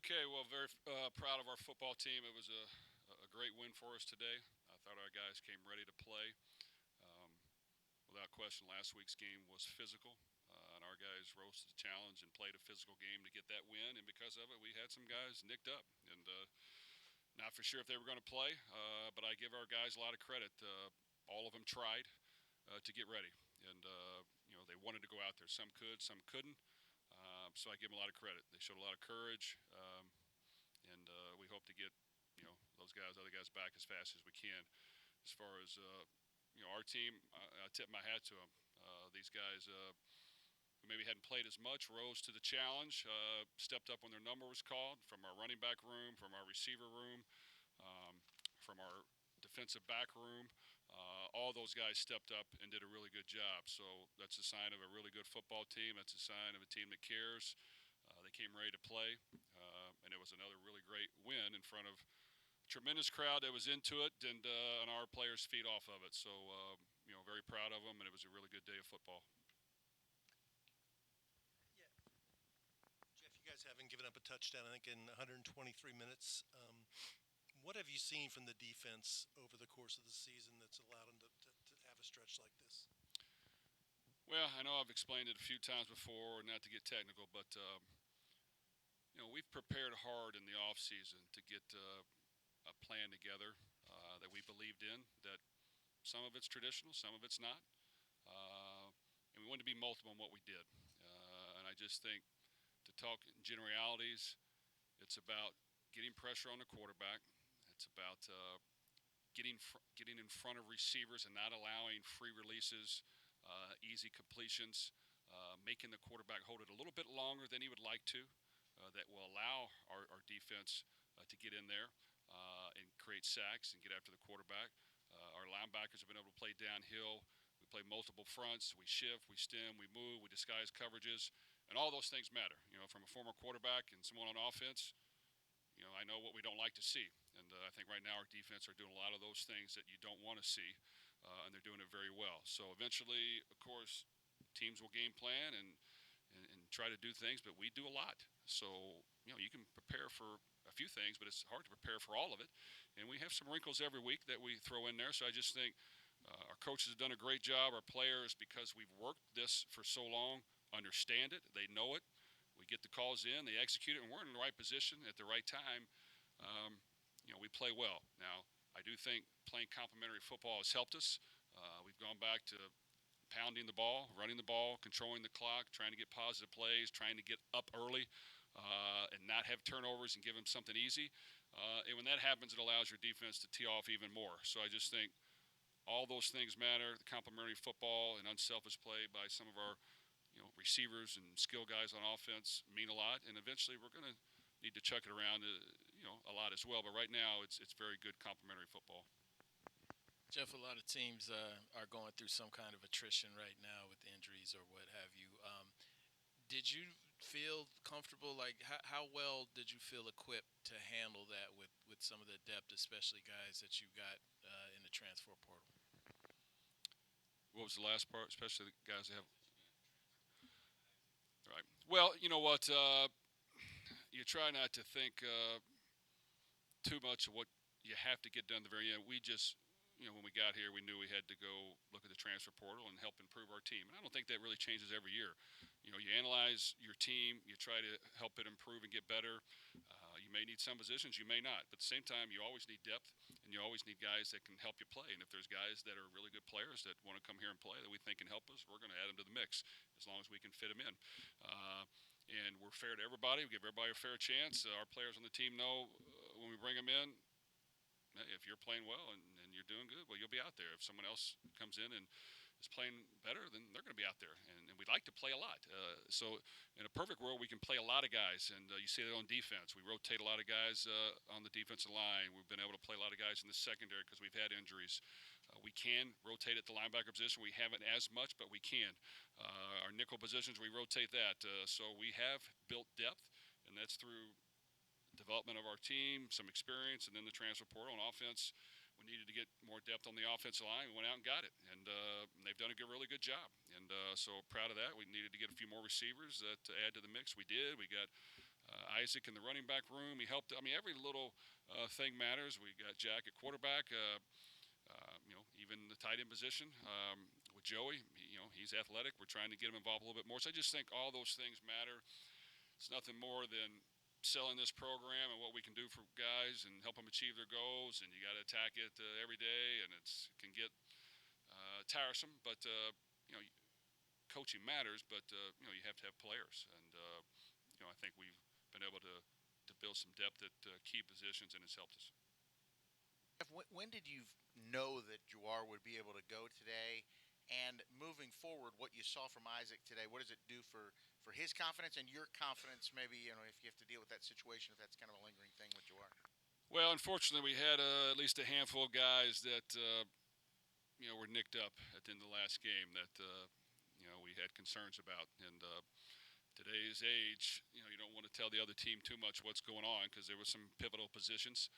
Okay, well, very proud of our football team. It was a great win for us today. I thought our guys came ready to play. Um, Without question, last week's game was physical, and our guys rose to the challenge and played a physical game to get that win. And because of it, we had some guys nicked up, and not for sure if they were going to play. But I give our guys a lot of credit. All of them tried to get ready, and they wanted to go out there. Some could, some couldn't. So I give them a lot of credit. They showed a lot of courage. And we hope to get those guys, other guys, back as fast as we can. As far as our team, I tip my hat to them. These guys who maybe hadn't played as much rose to the challenge, stepped up when their number was called. From our running back room, from our receiver room, from our defensive back room, all those guys stepped up and did a really good job. So that's a sign of a really good football team. That's a sign of a team that cares. They came ready to play, and it was another really great win in front of a tremendous crowd that was into it, and our players feed off of it. So, very proud of them, and it was a really good day of football. Yeah, Jeff, you guys haven't given up a touchdown, I think, in 123 minutes. What have you seen from the defense over the course of the season that's allowed them to have a stretch like this? Well, I know I've explained it a few times before, not to get technical, but we've prepared hard in the off season to get a plan together that we believed in. That some of it's traditional, some of it's not, and we wanted to be multiple in what we did. And I just think, to talk in generalities, it's about getting pressure on the quarterback. It's about getting in front of receivers and not allowing free releases, easy completions, making the quarterback hold it a little bit longer than he would like to. That will allow our defense to get in there and create sacks and get after the quarterback. Our linebackers have been able to play downhill. We play multiple fronts. We shift, we stem, we move, we disguise coverages, and all those things matter. From a former quarterback and someone on offense, I know what we don't like to see. And I think right now our defense are doing a lot of those things that you don't want to see, and they're doing it very well. So eventually, of course, teams will game plan and try to do things, but we do a lot. So, you can prepare for a few things, but it's hard to prepare for all of it. And we have some wrinkles every week that we throw in there. So I just think our coaches have done a great job. Our players, because we've worked this for so long, understand it. They know it. We get the calls in, they execute it, and we're in the right position at the right time. We play well. Now, I do think playing complementary football has helped us. We've gone back to pounding the ball, running the ball, controlling the clock, trying to get positive plays, trying to get up early and not have turnovers and give them something easy. And when that happens, it allows your defense to tee off even more. So I just think all those things matter. The complementary football and unselfish play by some of our receivers and skill guys on offense mean a lot. And eventually we're going to need to chuck it around, a lot as well. But right now it's very good complementary football. Jeff, a lot of teams are going through some kind of attrition right now with injuries or what have you. Did you feel comfortable? Like, how well did you feel equipped to handle that with some of the depth, especially guys that you got in the transfer portal? What was the last part? Especially the guys that have. Right. Well, you know what? You try not to think too much of what you have to get done at the very end. We just, when we got here, we knew we had to go look at the transfer portal and help improve our team. And I don't think that really changes every year. You analyze your team, you try to help it improve and get better. You may need some positions, you may not. But at the same time, you always need depth, and you always need guys that can help you play. And if there's guys that are really good players that want to come here and play that we think can help us, we're going to add them to the mix as long as we can fit them in. And we're fair to everybody. We give everybody a fair chance. Our players on the team know when we bring them in, if you're playing well and you're doing good, well, you'll be out there. If someone else comes in and is playing better, then they're going to be out there. And we'd like to play a lot. So in a perfect world, we can play a lot of guys. And you see that on defense. We rotate a lot of guys on the defensive line. We've been able to play a lot of guys in the secondary because we've had injuries. We can rotate at the linebacker position. We haven't as much, but we can. Our nickel positions, we rotate that. So we have built depth, and that's through development of our team, some experience, and then the transfer portal. On offense, we needed to get more depth on the offensive line. We went out and got it, and they've done a really good job. And so proud of that. We needed to get a few more receivers to add to the mix. We did. We got Isaac in the running back room. He helped. I mean, every little thing matters. We got Jack at quarterback. Even the tight end position with Joey. He's athletic. We're trying to get him involved a little bit more. So I just think all those things matter. It's nothing more than selling this program and what we can do for guys and help them achieve their goals. And you got to attack it every day, and it can get tiresome. But coaching matters. But you have to have players, and I think we've been able to build some depth at key positions, and it's helped us. When did you know that Jawar would be able to go today? And moving forward, what you saw from Isaac today, what does it do for his confidence and your confidence? Maybe if you have to deal with that situation, if that's kind of a lingering thing with Jawar. Well, unfortunately, we had at least a handful of guys that were nicked up at the end of the last game that we had concerns about. And today's age, you don't want to tell the other team too much what's going on because there were some pivotal positions.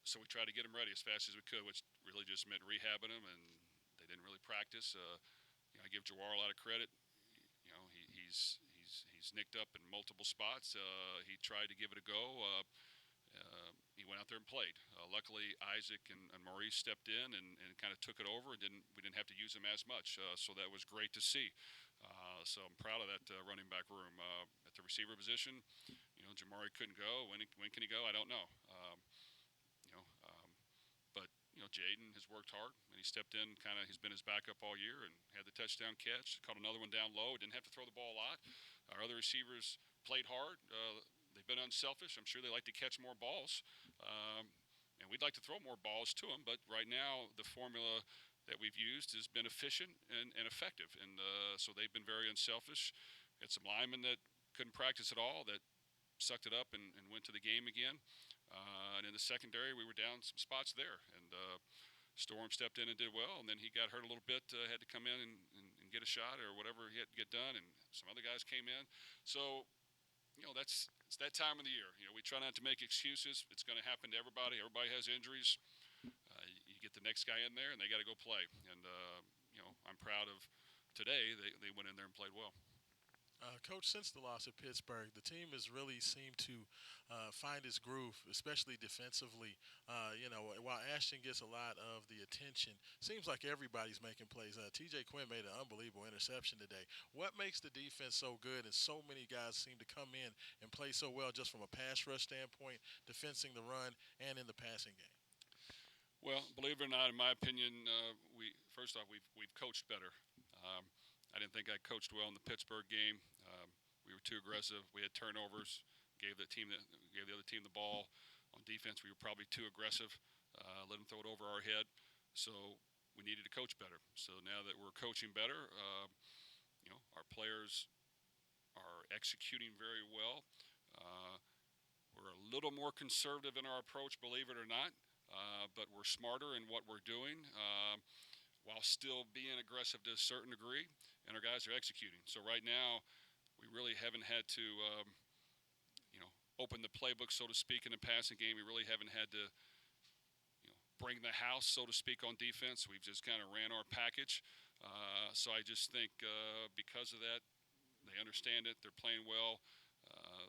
So we tried to get them ready as fast as we could, which really just meant rehabbing them, and they didn't really practice. I give Jawar a lot of credit. He's nicked up in multiple spots. He tried to give it a go. He went out there and played. Luckily, Isaac and Maurice stepped in and kind of took it over. We didn't have to use him as much, so that was great to see. So I'm proud of that running back room. At the receiver position, Jamari couldn't go. When can he go? I don't know. But Jaden has worked hard, and he stepped in. He's been his backup all year and had the touchdown catch. Caught another one down low. Didn't have to throw the ball a lot. Our other receivers played hard. They've been unselfish. I'm sure they like to catch more balls, and we'd like to throw more balls to them. But right now, the formula that we've used has been efficient and effective, and so they've been very unselfish. Had some linemen that couldn't practice at all that sucked it up and went to the game again. And in the secondary, we were down some spots there, and Storm stepped in and did well. And then he got hurt a little bit, had to come in and get a shot or whatever he had to get done. And some other guys came in. So it's that time of the year. We try not to make excuses. It's going to happen to everybody. Everybody has injuries. You get the next guy in there, and they got to go play. And I'm proud of today. They went in there and played well. Coach, since the loss at Pittsburgh, the team has really seemed to find its groove, especially defensively. While Ashton gets a lot of the attention, seems like everybody's making plays. T.J. Quinn made an unbelievable interception today. What makes the defense so good, and so many guys seem to come in and play so well just from a pass rush standpoint, defending the run, and in the passing game? Well, believe it or not, in my opinion, we've coached better. I didn't think I coached well in the Pittsburgh game. We were too aggressive. We had turnovers. Gave the other team the ball. On defense, we were probably too aggressive. Let them throw it over our head. So we needed to coach better. So now that we're coaching better, our players are executing very well. We're a little more conservative in our approach, believe it or not, but we're smarter in what we're doing. While still being aggressive to a certain degree, and our guys are executing. So right now, we really haven't had to, open the playbook, so to speak, in the passing game. We really haven't had to, bring the house, so to speak, on defense. We've just kind of ran our package. So I just think because of that, they understand it. They're playing well.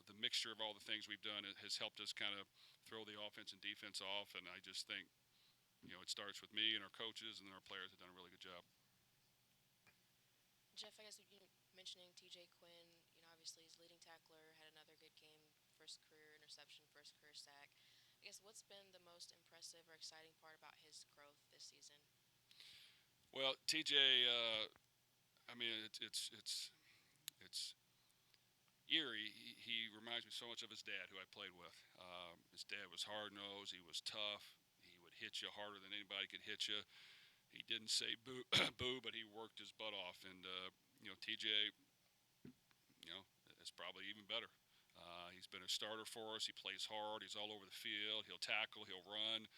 The mixture of all the things we've done has helped us kind of throw the offense and defense off. And I just think, it starts with me and our coaches, and then our players have done a really good job. Jeff, I guess mentioning T.J. Quinn, obviously he's leading tackler, had another good game, first career interception, first career sack. I guess what's been the most impressive or exciting part about his growth this season? Well, TJ, it's eerie. He reminds me so much of his dad, who I played with. His dad was hard-nosed. He was tough. He would hit you harder than anybody could hit you. He didn't say boo, boo, but he worked his butt off. And TJ, is probably even better. He's been a starter for us. He plays hard. He's all over the field. He'll tackle. He'll run.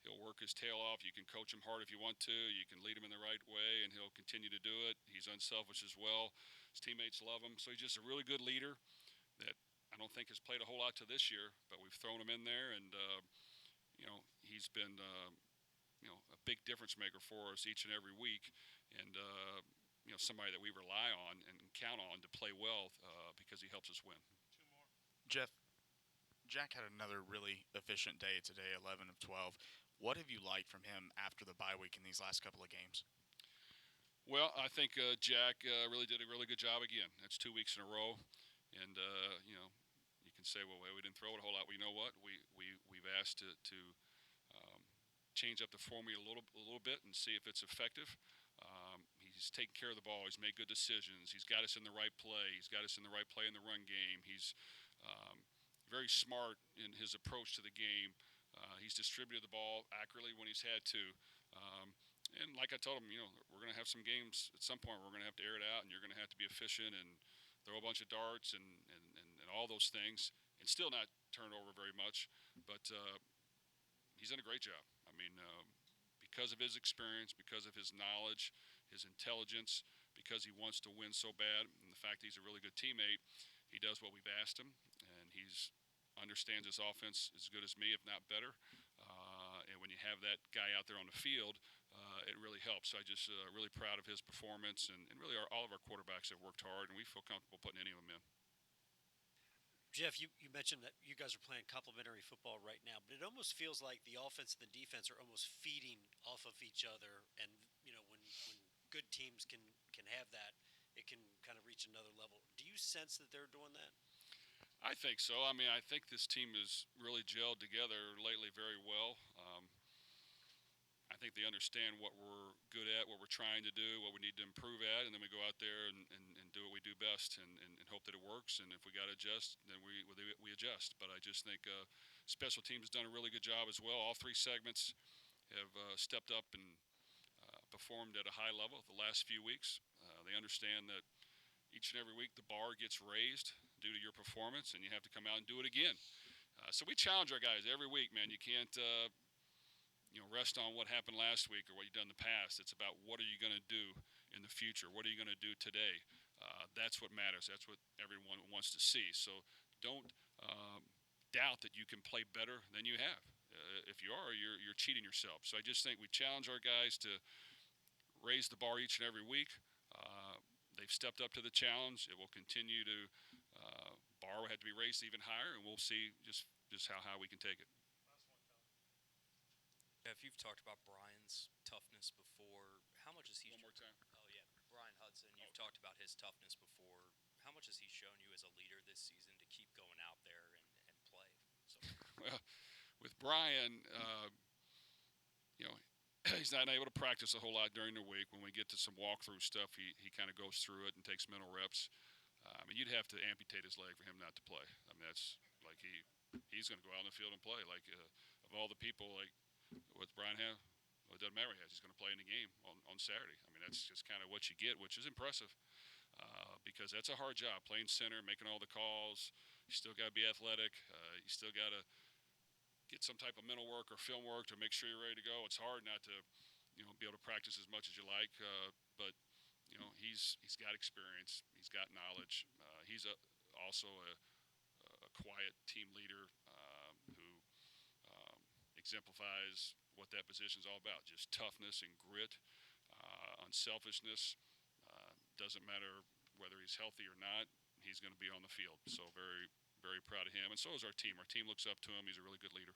He'll work his tail off. You can coach him hard if you want to. You can lead him in the right way, and he'll continue to do it. He's unselfish as well. His teammates love him. So he's just a really good leader that I don't think has played a whole lot to this year, but we've thrown him in there, and he's been a big difference maker for us each and every week. And somebody that we rely on and count on to play well because he helps us win. Jeff, Jack had another really efficient day today, 11 of 12. What have you liked from him after the bye week in these last couple of games? Well, I think Jack really did a really good job again. That's 2 weeks in a row, and you can say, well, we didn't throw it a whole lot. Well, you know what? We've asked to change up the formula a little bit and see if it's effective. He's taken care of the ball. He's made good decisions. He's got us in the right play. He's got us in the right play in the run game. He's very smart in his approach to the game. He's distributed the ball accurately when he's had to. And like I told him, we're going to have some games at some point. We're going to have to air it out, and you're going to have to be efficient and throw a bunch of darts and all those things, and still not turn over very much. But he's done a great job. I mean, because of his experience, because of his knowledge, his intelligence, because he wants to win so bad, and the fact that he's a really good teammate, he does what we've asked him, and he's understands his offense as good as me, if not better. And when you have that guy out there on the field, it really helps. So I just really proud of his performance, and really all of our quarterbacks have worked hard, and we feel comfortable putting any of them in. Jeff, you mentioned that you guys are playing complementary football right now, but it almost feels like the offense and the defense are almost feeding off of each other. And when good teams can have that, it can kind of reach another level. Do you sense that they're doing that? I think so. I mean, I think this team has really gelled together lately very well. I think they understand what we're good at, what we're trying to do, what we need to improve at, and then we go out there and do what we do best and hope that it works. And if we got to adjust, then we adjust. But I just think special teams has done a really good job as well. All three segments have stepped up and performed at a high level the last few weeks. They understand that each and every week the bar gets raised due to your performance, and you have to come out and do it again. So we challenge our guys every week, man. You can't rest on what happened last week or what you've done in the past. It's about what are you going to do in the future? What are you going to do today? That's what matters. That's what everyone wants to see. So don't doubt that you can play better than you have. If you are, you're cheating yourself. So I just think we challenge our guys to raise the bar each and every week. They've stepped up to the challenge. It will continue to bar will have to be raised even higher, and we'll see just how high we can take it. If you've talked about Brian's toughness before, how much has he? One more time. Oh yeah, Brian Hudson. You've talked about his toughness before. How much has he shown you as a leader this season to keep going out there and play? So. Well, with Brian, he's not able to practice a whole lot during the week. When we get to some walkthrough stuff, he kind of goes through it and takes mental reps. I mean, you'd have to amputate his leg for him not to play. I mean, that's like he's going to go out in the field and play. Like of all the people, like what's Brian have? Well, it doesn't matter. He's going to play in the game on Saturday. I mean, that's just kind of what you get, which is impressive because that's a hard job, playing center, making all the calls. You still got to be athletic. You still got to get some type of mental work or film work to make sure you're ready to go. It's hard not to, be able to practice as much as you like, but he's got experience. He's got knowledge. He's also a quiet team leader who exemplifies what that position is all about, just toughness and grit, unselfishness. Doesn't matter whether he's healthy or not, he's going to be on the field. So very, very proud of him. And so is our team. Our team looks up to him. He's a really good leader.